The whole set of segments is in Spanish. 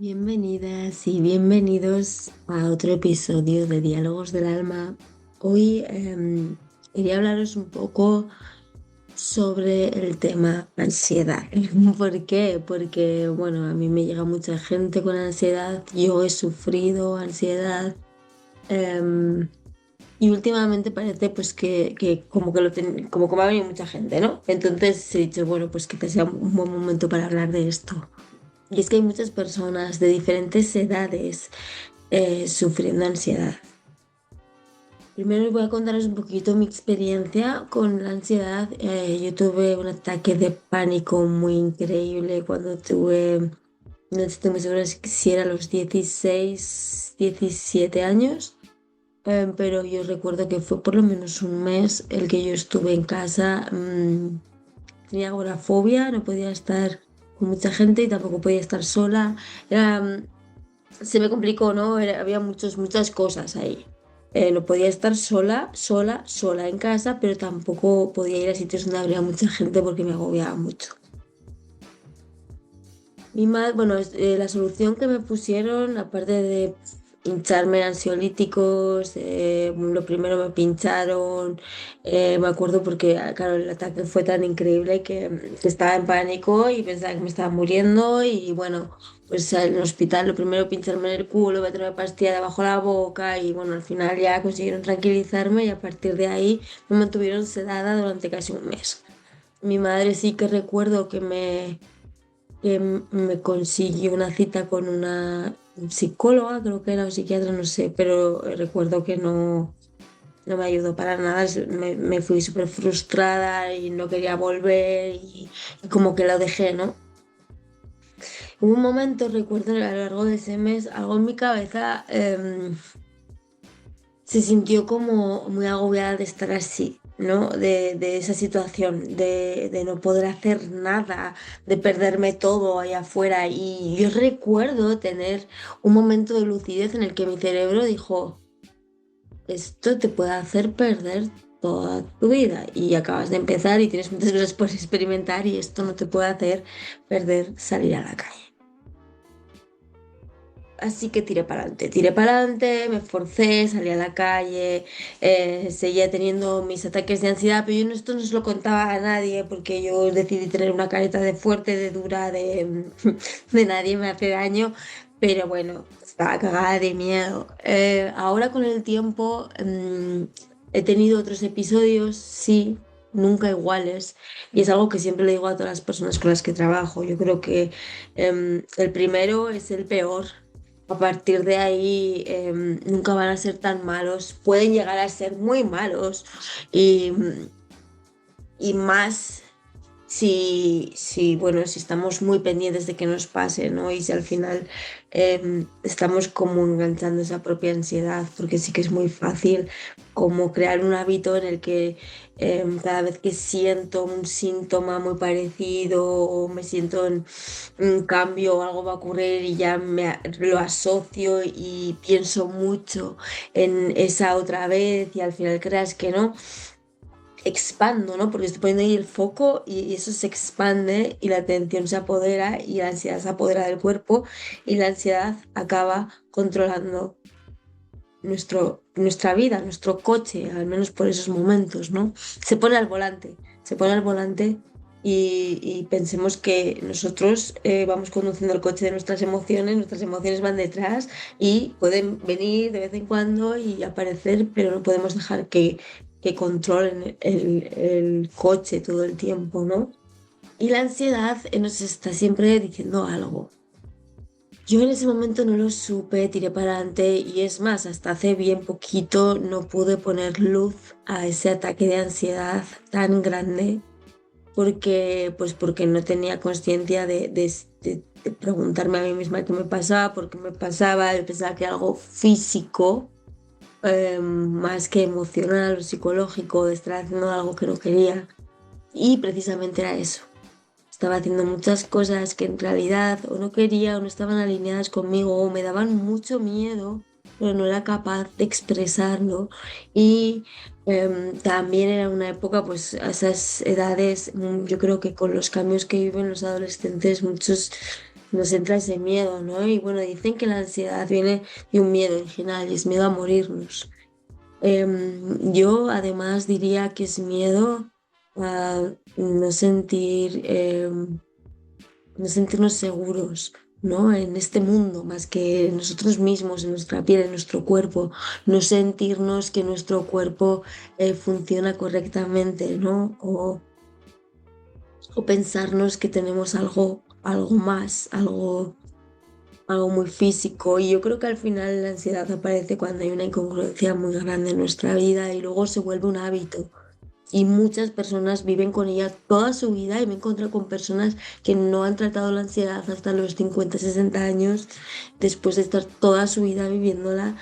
Bienvenidas y bienvenidos a otro episodio de Diálogos del Alma. Hoy quería hablaros un poco sobre el tema ansiedad. ¿Por qué? Porque, bueno, a mí me llega mucha gente con ansiedad, yo he sufrido ansiedad em, y últimamente parece pues que como que como que me ha venido mucha gente, ¿no? Entonces he dicho, bueno, pues quizás sea un buen momento para hablar de esto. Y es que hay muchas personas de diferentes edades sufriendo ansiedad. Primero les voy a contaros un poquito mi experiencia con la ansiedad. Yo tuve un ataque de pánico muy increíble cuando tuve, no estoy muy segura si era a los 16, 17 años, pero yo recuerdo que fue por lo menos un mes el que yo estuve en casa. Tenía agorafobia, no podía estar con mucha gente y tampoco podía estar sola. Era, Se me complicó, ¿no? Había muchas cosas ahí. No podía estar sola en casa, pero tampoco podía ir a sitios donde habría mucha gente porque me agobiaba mucho. Bueno, la solución que me pusieron, aparte de pincharme ansiolíticos, lo primero me pincharon, me acuerdo porque, claro, el ataque fue tan increíble que estaba en pánico y pensaba que me estaba muriendo y bueno, pues en el hospital lo primero pincharme en el culo, meterme pastilla debajo de la boca y bueno, al final ya consiguieron tranquilizarme y a partir de ahí me mantuvieron sedada durante casi un mes. Mi madre sí que recuerdo que me consiguió una cita con una psicóloga, creo que era, o psiquiatra, no sé, pero recuerdo que no me ayudó para nada, me fui súper frustrada y no quería volver y como que lo dejé, ¿no? Hubo un momento, recuerdo a lo largo de ese mes, algo en mi cabeza se sintió como muy agobiada de estar así, ¿no? De esa situación, de no poder hacer nada, de perderme todo allá afuera. Y yo recuerdo tener un momento de lucidez en el que mi cerebro dijo, esto te puede hacer perder toda tu vida y acabas de empezar y tienes muchas cosas por experimentar y esto no te puede hacer perder salir a la calle. Así que tiré para adelante, me esforcé, salí a la calle, seguía teniendo mis ataques de ansiedad, pero yo esto no se lo contaba a nadie porque yo decidí tener una careta de fuerte, de dura, de nadie me hace daño, pero bueno, estaba cagada de miedo. Ahora con el tiempo he tenido otros episodios, sí. Nunca iguales, y es algo que siempre le digo a todas las personas con las que trabajo. Yo creo que el primero es el peor. A partir de ahí nunca van a ser tan malos, pueden llegar a ser muy malos y, y más bueno, si estamos muy pendientes de que nos pase, ¿no? Y si al final estamos como enganchando esa propia ansiedad, porque sí que es muy fácil como crear un hábito en el que cada vez que siento un síntoma muy parecido o me siento en un cambio o algo va a ocurrir y ya lo asocio y pienso mucho en esa otra vez y al final creas que no expando, ¿no? Porque estoy poniendo ahí el foco y eso se expande y la atención se apodera y la ansiedad se apodera del cuerpo y la ansiedad acaba controlando nuestra vida, nuestro coche, al menos por esos momentos, ¿no? Se pone al volante y pensemos que nosotros vamos conduciendo el coche de nuestras emociones van detrás y pueden venir de vez en cuando y aparecer, pero no podemos dejar que controlen el coche todo el tiempo, ¿no? Y la ansiedad nos está siempre diciendo algo. Yo en ese momento no lo supe, tiré para adelante y es más, hasta hace bien poquito no pude poner luz a ese ataque de ansiedad tan grande porque no tenía conciencia de preguntarme a mí misma qué me pasaba, por qué me pasaba, yo pensaba que era algo físico más que emocional o psicológico, de estar haciendo algo que no quería y precisamente era eso. Estaba haciendo muchas cosas que en realidad o no quería o no estaban alineadas conmigo o me daban mucho miedo, pero no era capaz de expresarlo. Y también era una época, pues a esas edades, yo creo que con los cambios que viven los adolescentes, muchos nos entra ese miedo, ¿no? Y bueno, dicen que la ansiedad viene de un miedo original y es miedo a morirnos. Yo además diría que es miedo a no sentirnos seguros, ¿no? En este mundo, más que en nosotros mismos, en nuestra piel, en nuestro cuerpo, no sentirnos que nuestro cuerpo funciona correctamente, ¿no? O pensarnos que tenemos algo más, algo muy físico. Y yo creo que al final la ansiedad aparece cuando hay una incongruencia muy grande en nuestra vida y luego se vuelve un hábito. Y muchas personas viven con ella toda su vida y me he encontrado con personas que no han tratado la ansiedad hasta los 50 60 años, después de estar toda su vida viviéndola.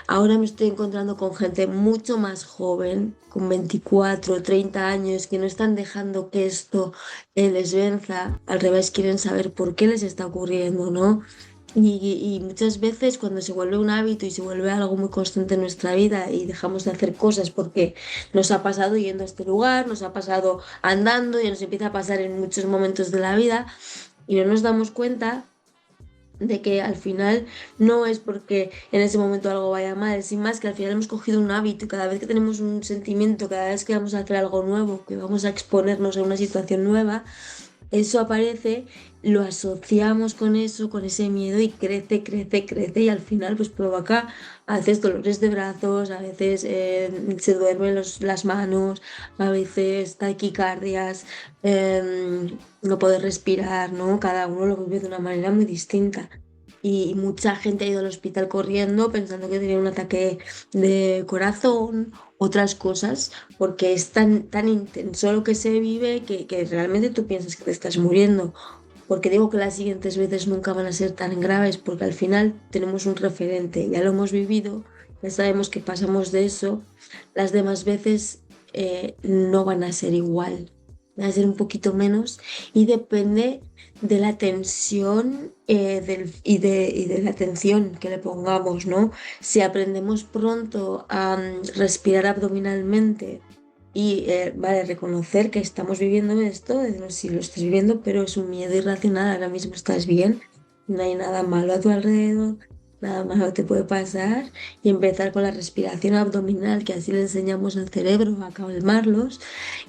Ahora me estoy encontrando con gente mucho más joven, con 24 30 años, que no están dejando que esto les venza. Al revés, quieren saber por qué les está ocurriendo, ¿no? Y muchas veces cuando se vuelve un hábito y se vuelve algo muy constante en nuestra vida y dejamos de hacer cosas porque nos ha pasado yendo a este lugar, nos ha pasado andando y nos empieza a pasar en muchos momentos de la vida y no nos damos cuenta de que al final no es porque en ese momento algo vaya mal, sin más que al final hemos cogido un hábito y cada vez que tenemos un sentimiento, cada vez que vamos a hacer algo nuevo, que vamos a exponernos a una situación nueva, eso aparece, lo asociamos con eso, con ese miedo y crece, crece, crece y al final pues provoca a veces dolores de brazos, a veces se duermen las manos, a veces taquicardias, no poder respirar, ¿no? Cada uno lo vive de una manera muy distinta. Y mucha gente ha ido al hospital corriendo pensando que tenía un ataque de corazón, otras cosas, porque es tan intenso lo que se vive que realmente tú piensas que te estás muriendo. Porque digo que las siguientes veces nunca van a ser tan graves, porque al final tenemos un referente, ya lo hemos vivido, ya sabemos que pasamos de eso, las demás veces no van a ser igual, van a ser un poquito menos y depende de la tensión y de la atención que le pongamos, ¿no? Si aprendemos pronto a respirar abdominalmente y, vale, reconocer que estamos viviendo esto, decirnos si lo estás viviendo, pero es un miedo irracional, ahora mismo estás bien, no hay nada malo a tu alrededor, nada malo te puede pasar, y empezar con la respiración abdominal, que así le enseñamos al cerebro a calmarlos,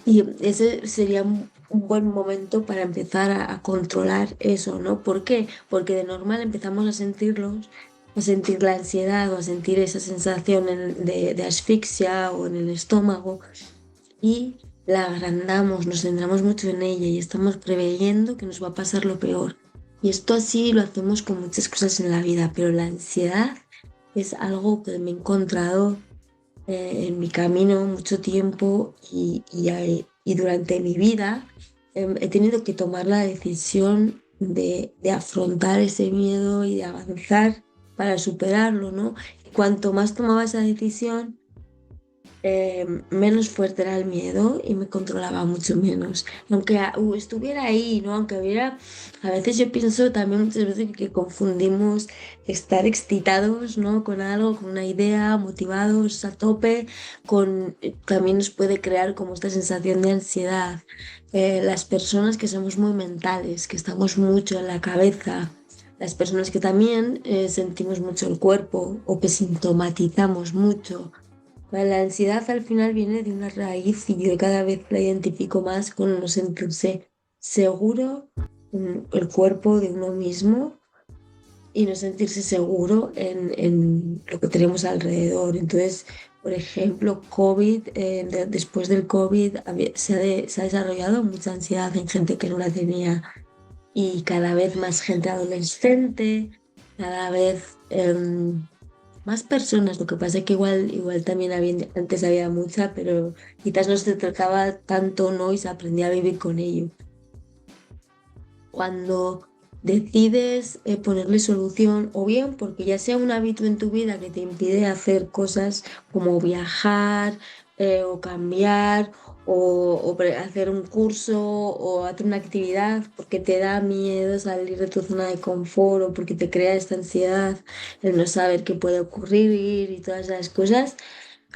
y ese sería un buen momento para empezar a controlar eso, ¿no? ¿Por qué? Porque de normal empezamos a sentirlos, a sentir la ansiedad o a sentir esa sensación de asfixia o en el estómago y la agrandamos, nos centramos mucho en ella y estamos preveyendo que nos va a pasar lo peor. Y esto así lo hacemos con muchas cosas en la vida, pero la ansiedad es algo que me he encontrado en mi camino mucho tiempo y durante mi vida he tenido que tomar la decisión de afrontar ese miedo y de avanzar para superarlo, ¿no? Y cuanto más tomaba esa decisión, menos fuerte era el miedo y me controlaba mucho menos. Aunque estuviera ahí, ¿no? Aunque hubiera, a veces yo pienso también muchas veces que confundimos estar excitados, ¿no? Con algo, con una idea, motivados a tope, también nos puede crear como esta sensación de ansiedad. Las personas que somos muy mentales, que estamos mucho en la cabeza. Las personas que también sentimos mucho el cuerpo o que sintomatizamos mucho. Vale, la ansiedad al final viene de una raíz y yo cada vez la identifico más con no sentirse seguro en el cuerpo de uno mismo y no sentirse seguro en lo que tenemos alrededor. Entonces, por ejemplo, después del COVID se ha desarrollado mucha ansiedad en gente que no la tenía y cada vez más gente adolescente, cada vez más personas. Lo que pasa es que igual también antes había mucha, pero quizás no se trataba tanto, ¿no? Y se aprendía a vivir con ello. Cuando decides ponerle solución, o bien porque ya sea un hábito en tu vida que te impide hacer cosas como viajar o cambiar hacer un curso o hacer una actividad porque te da miedo salir de tu zona de confort o porque te crea esta ansiedad, el no saber qué puede ocurrir y todas esas cosas,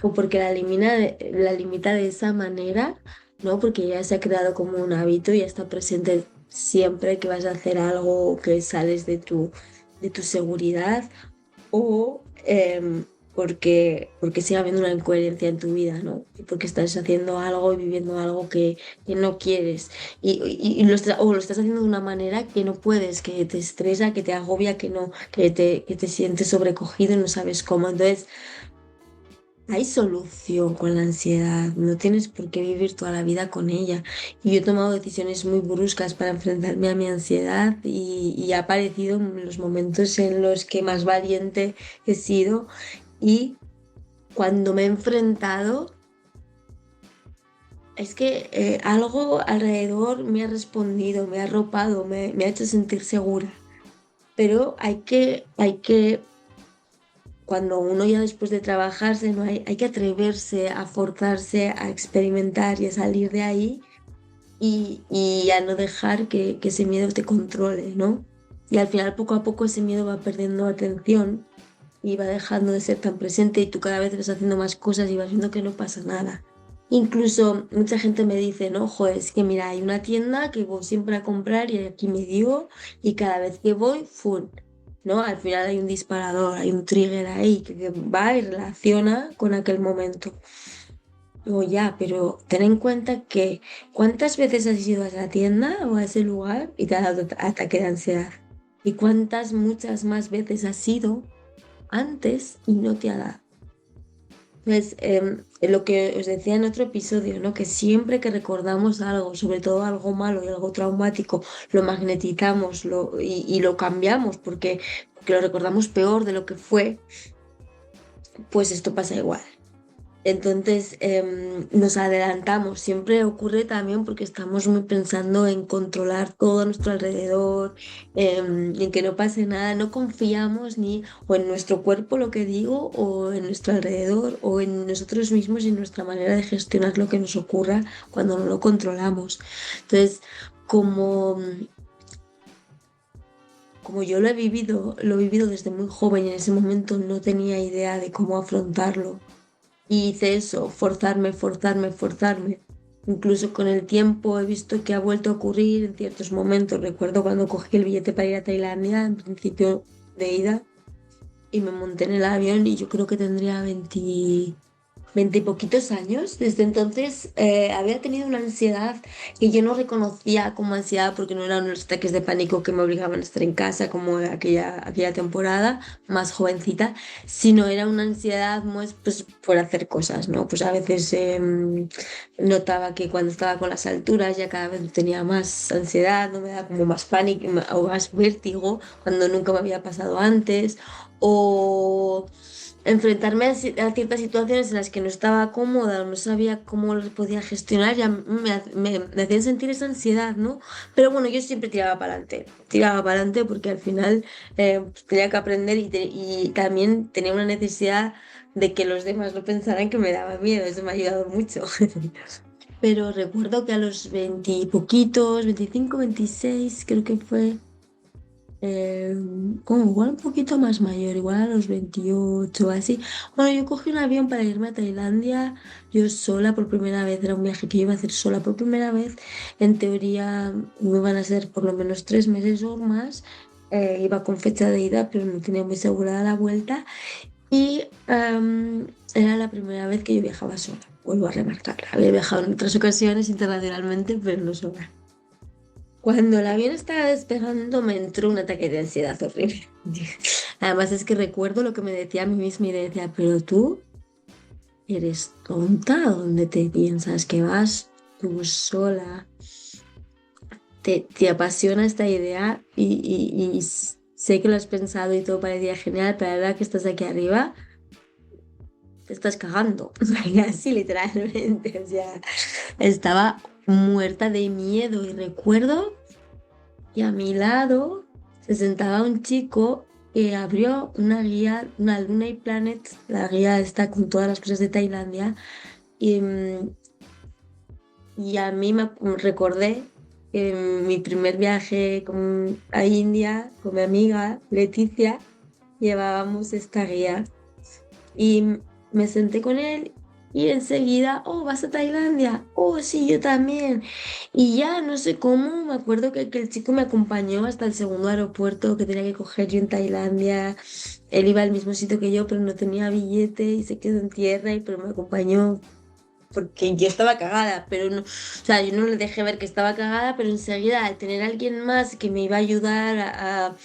o porque la limita de esa manera, ¿no? Porque ya se ha creado como un hábito y ya está presente siempre que vas a hacer algo que sales de tu seguridad o porque sigue habiendo una incoherencia en tu vida, ¿no? Y porque estás haciendo algo y viviendo algo que no quieres y o lo estás haciendo de una manera que no puedes, que te estresa, que te agobia, que no, que te sientes sobrecogido y no sabes cómo. Entonces, hay solución con la ansiedad, no tienes por qué vivir toda la vida con ella. Y yo he tomado decisiones muy bruscas para enfrentarme a mi ansiedad y ha aparecido en los momentos en los que más valiente he sido y cuando me he enfrentado, es que algo alrededor me ha respondido, me ha arropado, me ha hecho sentir segura. Pero hay que cuando uno ya después de trabajarse, ¿no? Hay que atreverse a forzarse, a experimentar y a salir de ahí y a no dejar que ese miedo te controle, ¿no? Y al final, poco a poco, ese miedo va perdiendo atención y va dejando de ser tan presente y tú cada vez vas haciendo más cosas y vas viendo que no pasa nada. Incluso mucha gente me dice, no, joder, es que mira, hay una tienda que voy siempre a comprar y aquí me dio y cada vez que voy, ¡fum! ¿No? Al final hay un disparador, hay un trigger ahí que va y relaciona con aquel momento. O ya, pero ten en cuenta que cuántas veces has ido a esa tienda o a ese lugar y te ha dado ataque de ansiedad. Y cuántas muchas más veces has ido antes y no te ha dado. Entonces, lo que os decía en otro episodio, ¿no? Que siempre que recordamos algo, sobre todo algo malo y algo traumático, lo magnetizamos y lo cambiamos porque lo recordamos peor de lo que fue, pues esto pasa igual. Entonces nos adelantamos, siempre ocurre también porque estamos muy pensando en controlar todo a nuestro alrededor, en que no pase nada, no confiamos ni o en nuestro cuerpo, lo que digo, o en nuestro alrededor, o en nosotros mismos y en nuestra manera de gestionar lo que nos ocurra cuando no lo controlamos. Entonces, como, como yo lo he vivido desde muy joven y en ese momento no tenía idea de cómo afrontarlo. Y hice eso, forzarme, forzarme, forzarme. Incluso con el tiempo he visto que ha vuelto a ocurrir en ciertos momentos. Recuerdo cuando cogí el billete para ir a Tailandia, en principio de ida, y me monté en el avión y yo creo que tendría 20 y poquitos años. Desde entonces había tenido una ansiedad que yo no reconocía como ansiedad porque no eran los ataques de pánico que me obligaban a estar en casa como aquella temporada más jovencita, sino era una ansiedad más pues, por hacer cosas, ¿no? Pues a veces notaba que cuando estaba con las alturas ya cada vez tenía más ansiedad, no me daba como más pánico o más vértigo cuando nunca me había pasado antes o enfrentarme a ciertas situaciones en las que no estaba cómoda o no sabía cómo las podía gestionar, ya me hacían sentir esa ansiedad, ¿no? Pero bueno, yo siempre tiraba para adelante porque al final pues, tenía que aprender y también tenía una necesidad de que los demás no pensaran que me daba miedo, eso me ha ayudado mucho. Pero recuerdo que a los 20 y poquitos, 25, 26, creo que fue eh, como igual un poquito más mayor, igual a los 28 o así. Bueno, yo cogí un avión para irme a Tailandia, yo sola por primera vez, era un viaje que yo iba a hacer sola por primera vez. En teoría me iban a ser por lo menos 3 meses o más. Iba con fecha de ida, pero no tenía muy asegurada la vuelta. Y era la primera vez que yo viajaba sola, vuelvo a remarcarla. Había viajado en otras ocasiones internacionalmente, pero no sola. Cuando el avión estaba despegando me entró un ataque de ansiedad horrible. Además es que recuerdo lo que me decía a mí misma y decía, pero tú eres tonta, ¿dónde te piensas que vas tú sola? Te apasiona esta idea y sé que lo has pensado y todo parecía genial, pero la verdad que estás aquí arriba, te estás cagando. Y así literalmente, o sea, estaba muerta de miedo y recuerdo y a mi lado se sentaba un chico que abrió una guía, una Luna y Planet, la guía está con todas las cosas de Tailandia, y, y a mí me recordé que en mi primer viaje a India con mi amiga Leticia llevábamos esta guía y me senté con él y enseguida, oh, ¿vas a Tailandia? Oh, sí, yo también. Y ya no sé cómo, me acuerdo que el chico me acompañó hasta el segundo aeropuerto que tenía que coger yo en Tailandia. Él iba al mismo sitio que yo, pero no tenía billete y se quedó en tierra, pero me acompañó porque yo estaba cagada, pero no, o sea, yo no le dejé ver que estaba cagada, pero enseguida al tener a alguien más que me iba a ayudar a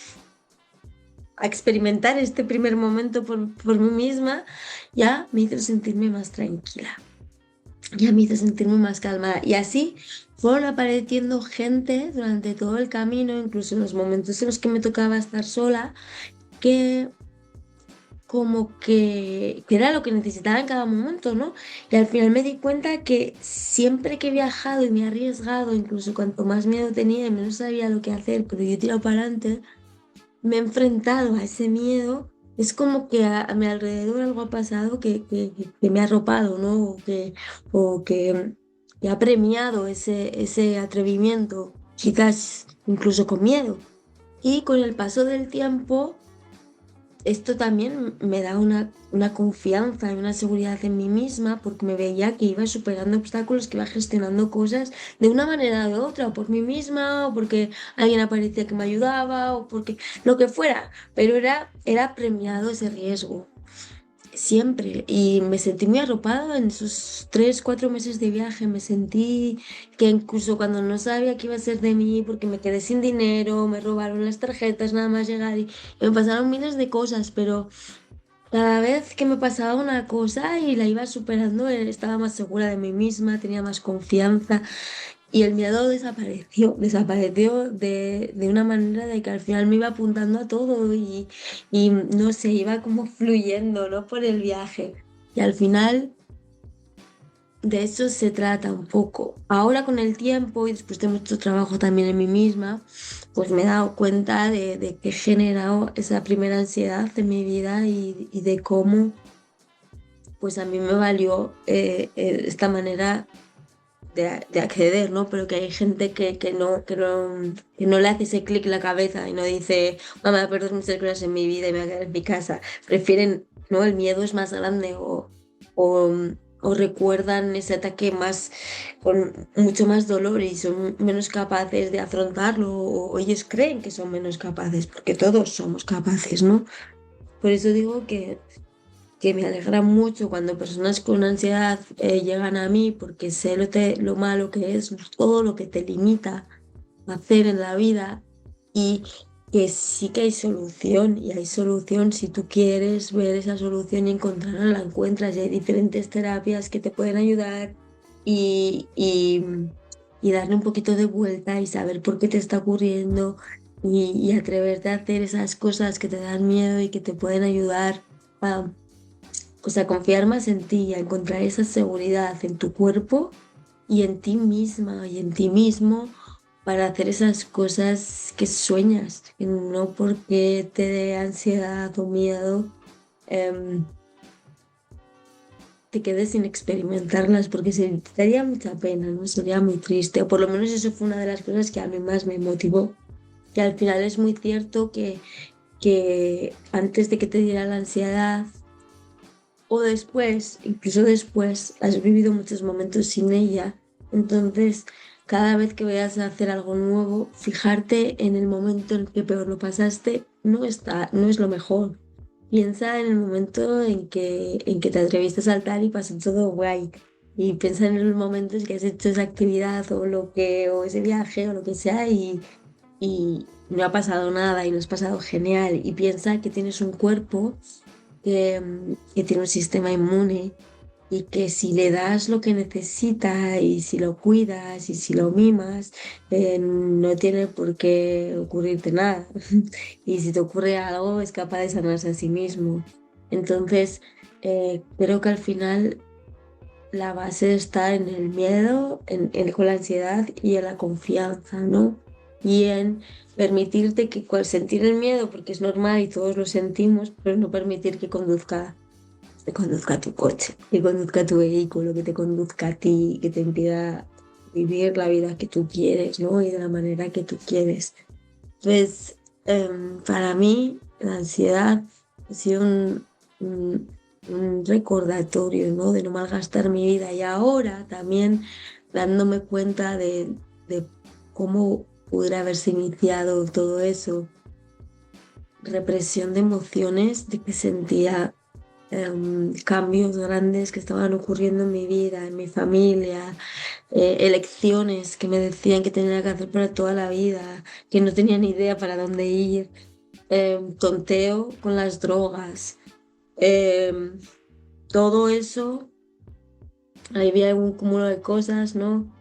experimentar este primer momento por mí misma, ya me hizo sentirme más tranquila, ya me hizo sentirme más calmada. Y así fueron apareciendo gente durante todo el camino, incluso en los momentos en los que me tocaba estar sola, que como que era lo que necesitaba en cada momento, ¿no? Y al final me di cuenta que siempre que he viajado y me he arriesgado, incluso cuanto más miedo tenía y menos sabía lo que hacer, pero yo he tirado para adelante, me he enfrentado a ese miedo. Es como que a mi alrededor algo ha pasado que me ha arropado, ¿no? O que ha premiado ese atrevimiento, quizás incluso con miedo. Y con el paso del tiempo esto también me da una confianza y una seguridad en mí misma porque me veía que iba superando obstáculos, que iba gestionando cosas de una manera o de otra, o por mí misma, o porque alguien aparecía que me ayudaba, o porque lo que fuera, pero era premiado ese riesgo. Siempre, y me sentí muy arropada en esos 3, 4 meses de viaje. Me sentí que incluso cuando no sabía qué iba a ser de mí, porque me quedé sin dinero, me robaron las tarjetas nada más llegar y me pasaron miles de cosas, pero cada vez que me pasaba una cosa y la iba superando, estaba más segura de mí misma, tenía más confianza. Y el miedo desapareció de una manera de que al final me iba apuntando a todo y no sé, iba como fluyendo, ¿no? Por el viaje. Y al final de eso se trata un poco. Ahora con el tiempo y después de mucho trabajo también en mí misma, pues me he dado cuenta de que he generado esa primera ansiedad en mi vida y de cómo pues a mí me valió esta manera de acceder, ¿no? Pero que hay gente que no le hace ese clic en la cabeza y no dice, mamá, voy a perder muchas cosas en mi vida y me voy a quedar en mi casa. Prefieren, ¿no? El miedo es más grande o, o recuerdan ese ataque más, con mucho más dolor y son menos capaces de afrontarlo o ellos creen que son menos capaces, porque todos somos capaces, ¿no? Por eso digo que me alegra mucho cuando personas con ansiedad llegan a mí porque sé lo malo que es, todo lo que te limita a hacer en la vida y que sí que hay solución y hay solución si tú quieres ver esa solución y encontrarla, la encuentras y hay diferentes terapias que te pueden ayudar y, y, y darle un poquito de vuelta y saber por qué te está ocurriendo y atreverte a hacer esas cosas que te dan miedo y que te pueden ayudar pues a confiar más en ti, a encontrar esa seguridad en tu cuerpo y en ti misma y en ti mismo para hacer esas cosas que sueñas, que no porque te dé ansiedad o miedo em, te quedes sin experimentarlas, porque te daría mucha pena, ¿no? Sería muy triste, o por lo menos eso fue una de las cosas que a mí más me motivó, que al final es muy cierto que antes de que te diera la ansiedad, o después, incluso después, has vivido muchos momentos sin ella. Entonces, cada vez que vayas a hacer algo nuevo, fijarte en el momento en el que peor lo pasaste, no es lo mejor. Piensa en el momento en que te atreviste a saltar y pasó todo guay. Y piensa en los momentos que has hecho esa actividad o ese viaje o lo que sea y no ha pasado nada y lo has pasado genial. Y piensa que tienes un cuerpo que tiene un sistema inmune y que si le das lo que necesita y si lo cuidas y si lo mimas, no tiene por qué ocurrirte nada. Y si te ocurre algo, es capaz de sanarse a sí mismo. Entonces, creo que al final la base está en el miedo, con la ansiedad y en la confianza, ¿no? Y en permitirte sentir el miedo, porque es normal y todos lo sentimos, pero no permitir que conduzca tu coche, que conduzca tu vehículo, que te conduzca a ti, que te impida vivir la vida que tú quieres, ¿no? Y de la manera que tú quieres. Entonces, para mí, la ansiedad ha sido un recordatorio, ¿no? De no malgastar mi vida. Y ahora también dándome cuenta de cómo pudiera haberse iniciado todo eso, represión de emociones, de que sentía cambios grandes que estaban ocurriendo en mi vida, en mi familia, elecciones que me decían que tenía que hacer para toda la vida, que no tenía ni idea para dónde ir, tonteo con las drogas, em, todo eso, ahí había un cúmulo de cosas, ¿no?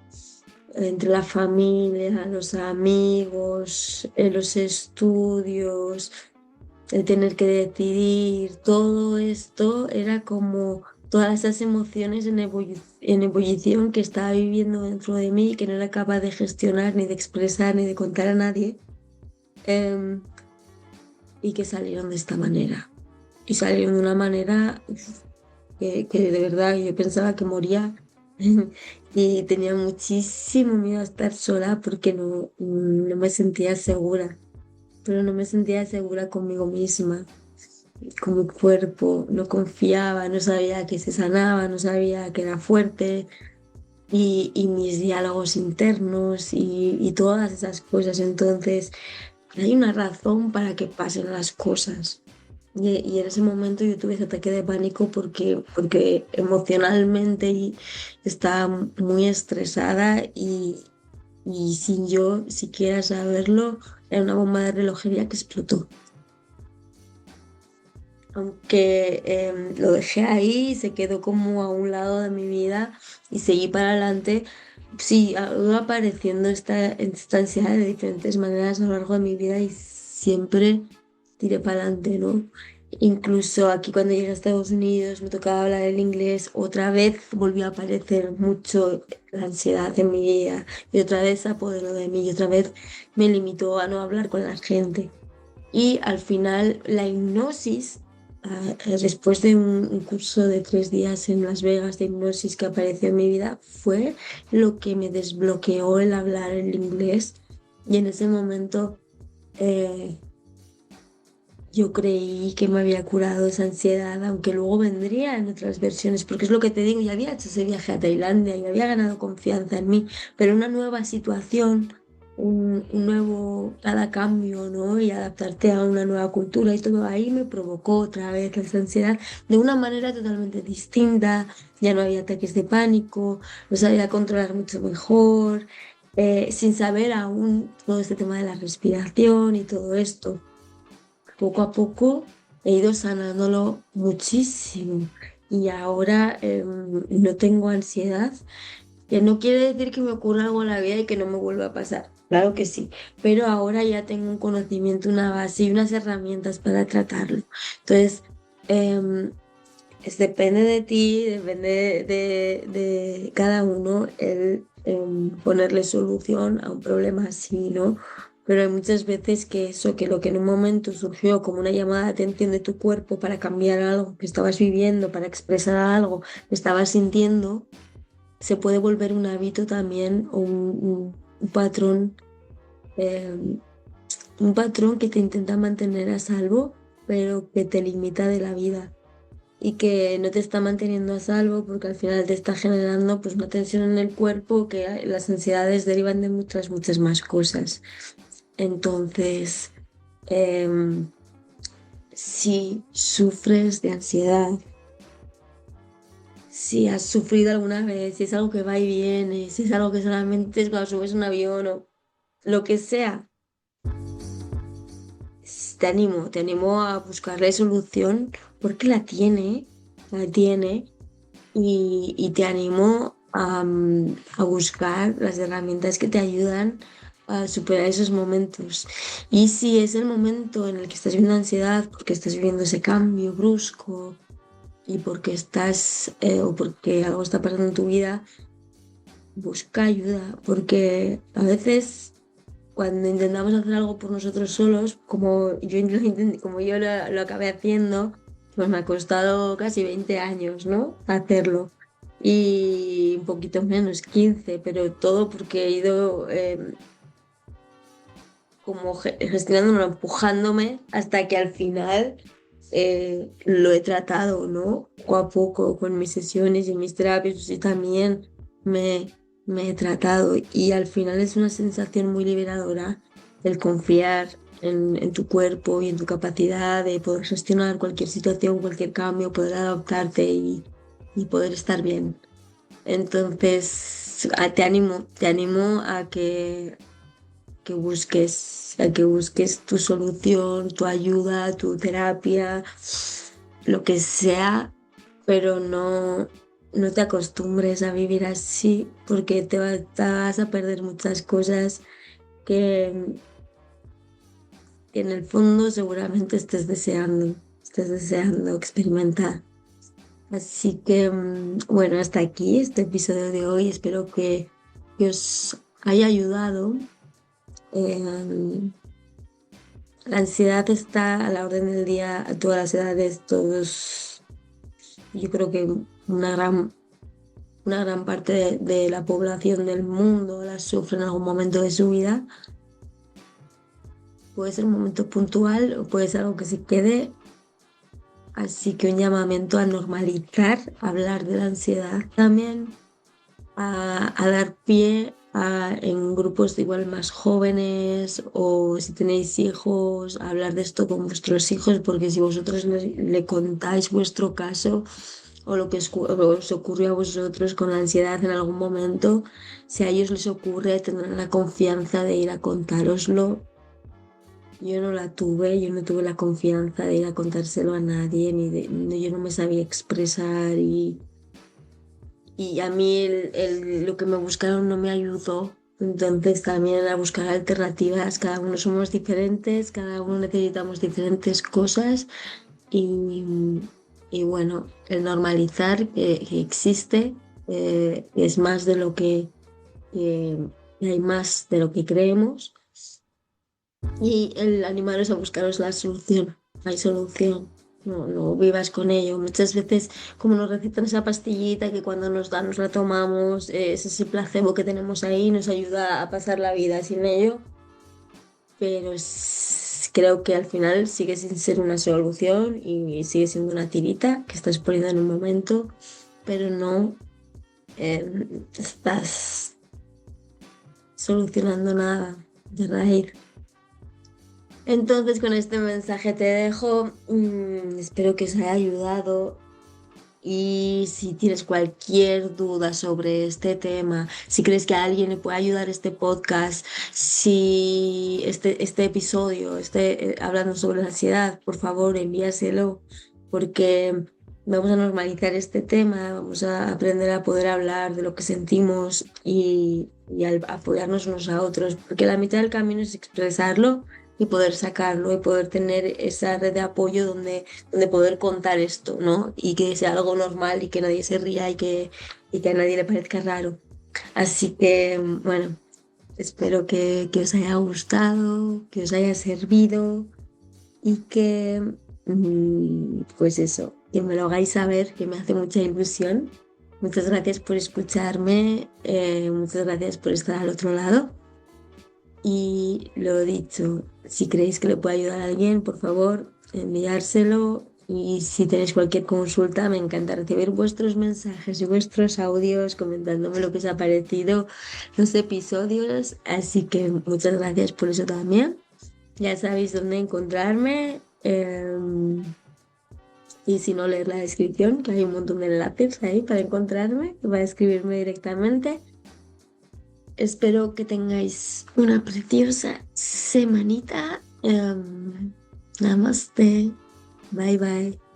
Entre la familia, los amigos, los estudios, el tener que decidir, todo esto era como todas esas emociones en ebullición que estaba viviendo dentro de mí, que no era capaz de gestionar, ni de expresar, ni de contar a nadie, em, y que salieron de esta manera. Y salieron de una manera que de verdad yo pensaba que moría y tenía muchísimo miedo a estar sola porque no me sentía segura, pero no me sentía segura conmigo misma, con mi cuerpo, no confiaba, no sabía que se sanaba, no sabía que era fuerte y mis diálogos internos y todas esas cosas. Entonces, hay una razón para que pasen las cosas. Y en ese momento yo tuve ese ataque de pánico porque emocionalmente estaba muy estresada y sin yo siquiera saberlo, era una bomba de relojería que explotó. Aunque lo dejé ahí, se quedó como a un lado de mi vida y seguí para adelante. Sí, iba apareciendo esta ansiedad de diferentes maneras a lo largo de mi vida y siempre tiré para adelante, ¿no? Incluso aquí cuando llegué a Estados Unidos me tocaba hablar el inglés, otra vez volvió a aparecer mucho la ansiedad en mi vida y otra vez se apoderó de mí y otra vez me limitó a no hablar con la gente. Y al final la hipnosis, después de un curso de 3 días en Las Vegas de hipnosis que apareció en mi vida, fue lo que me desbloqueó el hablar el inglés. Y en ese momento eh, yo creí que me había curado esa ansiedad, aunque luego vendría en otras versiones, porque es lo que te digo, ya había hecho ese viaje a Tailandia y había ganado confianza en mí, pero una nueva situación, un nuevo, cada cambio, ¿no? Y adaptarte a una nueva cultura y todo ahí me provocó otra vez esa ansiedad de una manera totalmente distinta, ya no había ataques de pánico, lo sabía controlar mucho mejor, sin saber aún todo este tema de la respiración y todo esto. Poco a poco he ido sanándolo muchísimo y ahora no tengo ansiedad, que no quiere decir que me ocurra algo en la vida y que no me vuelva a pasar. Claro que sí, pero ahora ya tengo un conocimiento, una base y unas herramientas para tratarlo. Entonces, em, depende de ti, depende de cada uno el ponerle solución a un problema así, ¿no? Pero hay muchas veces que eso, que lo que en un momento surgió como una llamada de atención de tu cuerpo para cambiar algo que estabas viviendo, para expresar algo que estabas sintiendo, se puede volver un hábito también o un patrón, eh, un patrón que te intenta mantener a salvo, pero que te limita de la vida y que no te está manteniendo a salvo porque al final te está generando pues una tensión en el cuerpo que las ansiedades derivan de muchas, muchas más cosas. Entonces, em, si sufres de ansiedad, si has sufrido alguna vez, si es algo que va y viene, si es algo que solamente es cuando subes un avión o lo que sea, te animo a buscarle solución porque la tiene y te animo a buscar las herramientas que te ayudan a superar esos momentos. Y si es el momento en el que estás viviendo ansiedad, porque estás viviendo ese cambio brusco y porque o porque algo está pasando en tu vida, busca ayuda, porque a veces cuando intentamos hacer algo por nosotros solos, como yo lo acabé haciendo, pues me ha costado casi 20 años, ¿no? Hacerlo. Y un poquito menos, 15, pero todo porque he ido como gestionándolo, empujándome hasta que al final lo he tratado, ¿no? Poco a poco con mis sesiones y mis terapias, pues sí, también me, me he tratado y al final es una sensación muy liberadora el confiar en tu cuerpo y en tu capacidad de poder gestionar cualquier situación, cualquier cambio, poder adaptarte y poder estar bien. Entonces, te animo a que busques tu solución, tu ayuda, tu terapia, lo que sea, pero no te acostumbres a vivir así porque te vas a perder muchas cosas que, que en el fondo seguramente estés deseando experimentar. Así que, bueno, hasta aquí este episodio de hoy. Espero que os haya ayudado. Eh, La ansiedad está a la orden del día a todas las edades, todos, yo creo que una gran parte de la población del mundo la sufre en algún momento de su vida. Puede ser un momento puntual o puede ser algo que se quede. Así que un llamamiento a normalizar, hablar de la ansiedad también, a dar pie en grupos igual más jóvenes o si tenéis hijos, a hablar de esto con vuestros hijos, porque si vosotros le contáis vuestro caso o lo que os ocurrió a vosotros con la ansiedad en algún momento, si a ellos les ocurre, tendrán la confianza de ir a contároslo. Yo no la tuve, yo no tuve la confianza de ir a contárselo a nadie, yo no me sabía expresar y a mí lo que me buscaron no me ayudó. Entonces también a buscar alternativas, cada uno somos diferentes, cada uno necesitamos diferentes cosas y, y bueno, el normalizar que existe es más de lo que hay más de lo que creemos y el animaros a buscaros la solución. Hay solución. No vivas con ello. Muchas veces, como nos recetan esa pastillita que cuando nos dan nos la tomamos, es ese placebo que tenemos ahí, nos ayuda a pasar la vida sin ello, pero creo que al final sigue sin ser una solución y sigue siendo una tirita que estás poniendo en un momento, pero no estás solucionando nada de raíz. Entonces con este mensaje te dejo, espero que os haya ayudado y si tienes cualquier duda sobre este tema, si crees que a alguien le puede ayudar este podcast, si este episodio, hablando sobre la ansiedad, por favor envíaselo porque vamos a normalizar este tema, vamos a aprender a poder hablar de lo que sentimos y al apoyarnos unos a otros, porque la mitad del camino es expresarlo y poder sacarlo y poder tener esa red de apoyo donde poder contar esto, ¿no? Y que sea algo normal y que nadie se ría y que a nadie le parezca raro. Así que, bueno, espero que os haya gustado, que os haya servido y que, pues eso, que me lo hagáis saber, que me hace mucha ilusión. Muchas gracias por escucharme, muchas gracias por estar al otro lado. Y lo dicho, si creéis que le puede ayudar a alguien, por favor, enviárselo. Y si tenéis cualquier consulta, me encanta recibir vuestros mensajes y vuestros audios comentándome lo que os ha parecido los episodios. Así que muchas gracias por eso también. Ya sabéis dónde encontrarme. Y si no, leer la descripción, que hay un montón de enlaces ahí para encontrarme, para escribirme directamente. Espero que tengáis una preciosa semanita. Namaste. Bye bye.